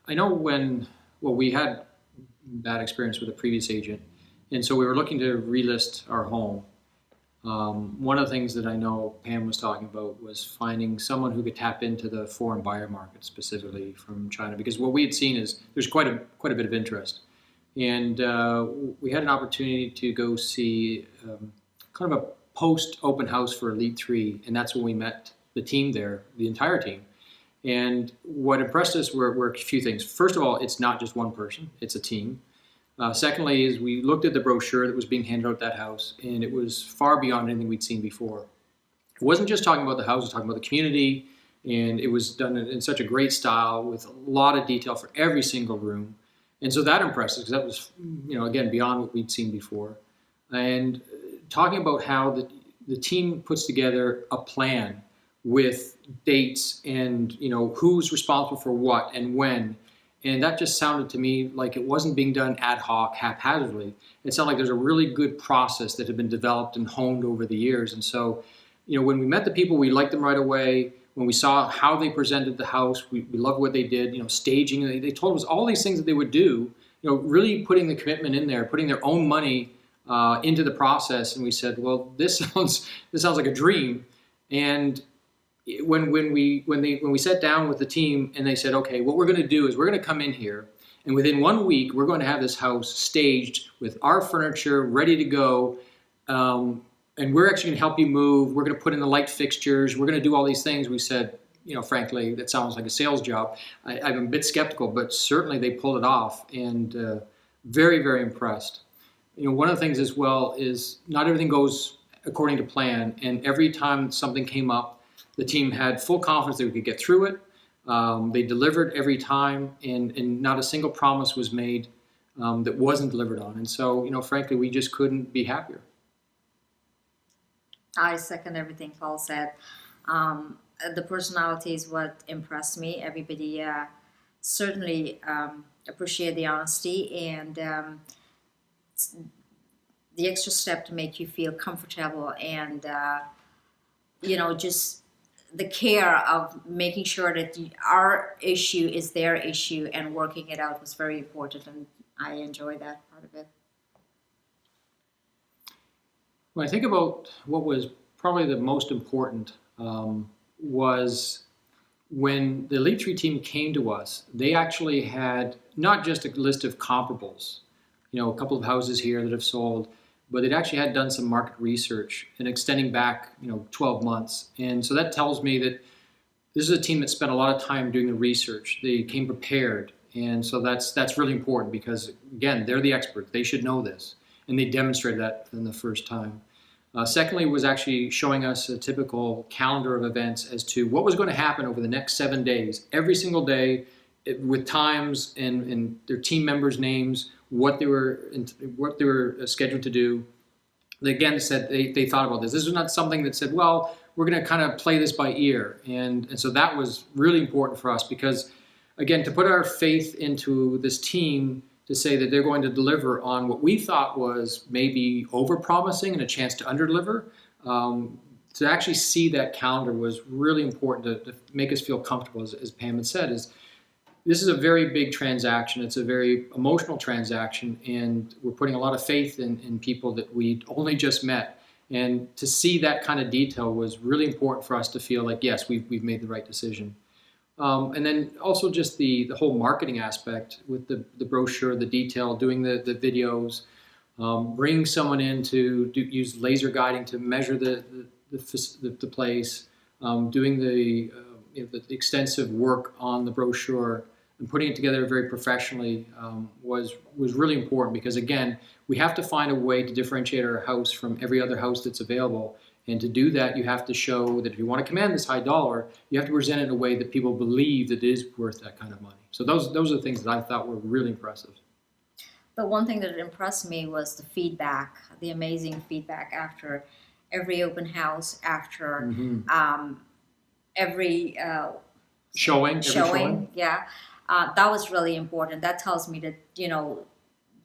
I know we had bad experience with a previous agent, and so we were looking to relist our home. One of the things that I know Pam was talking about was finding someone who could tap into the foreign buyer market, specifically from China, because what we had seen is there's quite a bit of interest, and we had an opportunity to go see kind of a post open house for Elite3, and that's when we met the team there, the entire team. And what impressed us were a few things. First of all, it's not just one person; it's a team. Secondly, is we looked at the brochure that was being handed out at that house, and it was far beyond anything we'd seen before. It wasn't just talking about the house; it was talking about the community, and it was done in such a great style with a lot of detail for every single room. And so that impressed us because that was, again, beyond what we'd seen before. And talking about how the team puts together a plan with dates and who's responsible for what and when. And that just sounded to me like it wasn't being done ad hoc, haphazardly. It sounded like there's a really good process that had been developed and honed over the years. And so, when we met the people, we liked them right away. When we saw how they presented the house, we loved what they did, staging. They told us all these things that they would do, really putting the commitment in there, putting their own money into the process. And we said, well, this sounds like a dream. And when we sat down with the team and they said, okay, what we're going to do is we're going to come in here, and within 1 week we're going to have this house staged with our furniture ready to go, and we're actually going to help you move. We're going to put in the light fixtures. We're going to do all these things. We said, frankly, that sounds like a sales job. I'm a bit skeptical, but certainly they pulled it off, and very, very impressed. One of the things as well is not everything goes according to plan, and every time something came up, the team had full confidence that we could get through it. They delivered every time, and not a single promise was made that wasn't delivered on. And so, frankly, we just couldn't be happier. I second everything Paul said. The personality is what impressed me. Everybody certainly appreciate the honesty and the extra step to make you feel comfortable, and just the care of making sure that our issue is their issue and working it out was very important, and I enjoy that part of it. When I think about what was probably the most important was when the Elite3 team came to us, they actually had not just a list of comparables, a couple of houses here that have sold, but it actually had done some market research and extending back, 12 months. And so that tells me that this is a team that spent a lot of time doing the research. They came prepared. And so that's really important because, again, they're the experts. They should know this. And they demonstrated that in the first time. Secondly, was actually showing us a typical calendar of events as to what was going to happen over the next 7 days, every single day, with times and their team members' names, what they were scheduled to do. They again said they thought about this. This was not something that said, well, we're going to kind of play this by ear. And so that was really important for us because, again, to put our faith into this team to say that they're going to deliver on what we thought was maybe over-promising and a chance to underdeliver, to actually see that calendar was really important to make us feel comfortable, as Pam had said, this is a very big transaction. It's a very emotional transaction, and we're putting a lot of faith in people that we only just met. And to see that kind of detail was really important for us to feel like, yes, we've made the right decision. And then also just the whole marketing aspect with the brochure, the detail, doing the videos, bringing someone in to use laser guiding to measure the place, doing the extensive work on the brochure, and putting it together very professionally was really important because, again, we have to find a way to differentiate our house from every other house that's available. And to do that, you have to show that if you want to command this high dollar, you have to present it in a way that people believe that it is worth that kind of money. So those are the things that I thought were really impressive. The one thing that impressed me was the feedback, the amazing feedback after every open house, after every showing. Yeah. That was really important. That tells me that,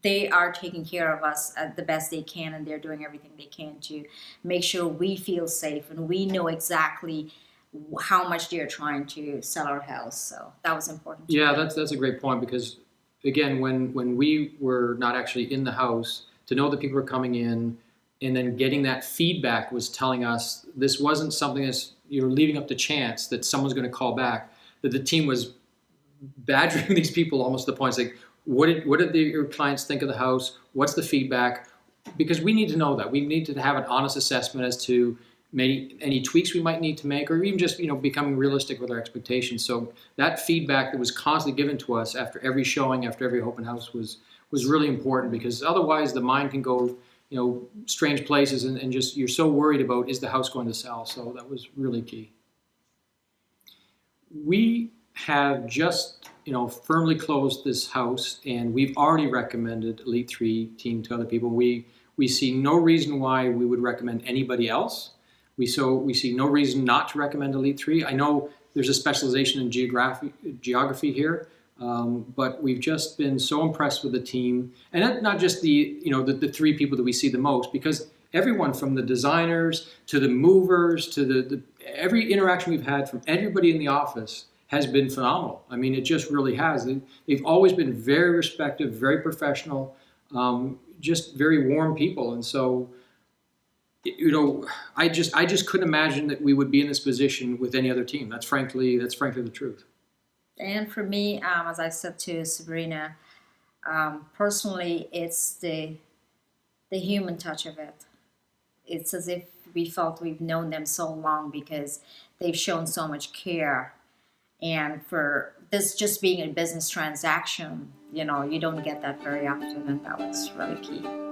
they are taking care of us the best they can, and they're doing everything they can to make sure we feel safe and we know exactly how much they're trying to sell our house. So that was important to Yeah, me. that's a great point, because again, when we were not actually in the house, to know that people were coming in and then getting that feedback was telling us this wasn't something that's you're leaving up to chance that someone's going to call back. That the team was badgering these people almost to the point, it's like, what did your clients think of the house? What's the feedback? Because we need to know that. We need to have an honest assessment as to maybe any tweaks we might need to make, or even just becoming realistic with our expectations. So that feedback that was constantly given to us after every showing, after every open house was really important, because otherwise the mind can go strange places, and just you're so worried about, is the house going to sell? So that was really key. We have just firmly closed this house, and we've already recommended Elite3 team to other people. We see no reason why we would recommend anybody else. We see no reason not to recommend Elite3. I know there's a specialization in geography here, but we've just been so impressed with the team, and not just the three people that we see the most, because everyone from the designers to the movers to the every interaction we've had from everybody in the office has been phenomenal. I mean, it just really has. They've always been very respectful, very professional, just very warm people. And so, I just couldn't imagine that we would be in this position with any other team. That's frankly the truth. And for me, as I said to Sabrina, personally, it's the human touch of it. It's as if we felt we've known them so long, because they've shown so much care. And for this just being a business transaction, you don't get that very often, and that was really key.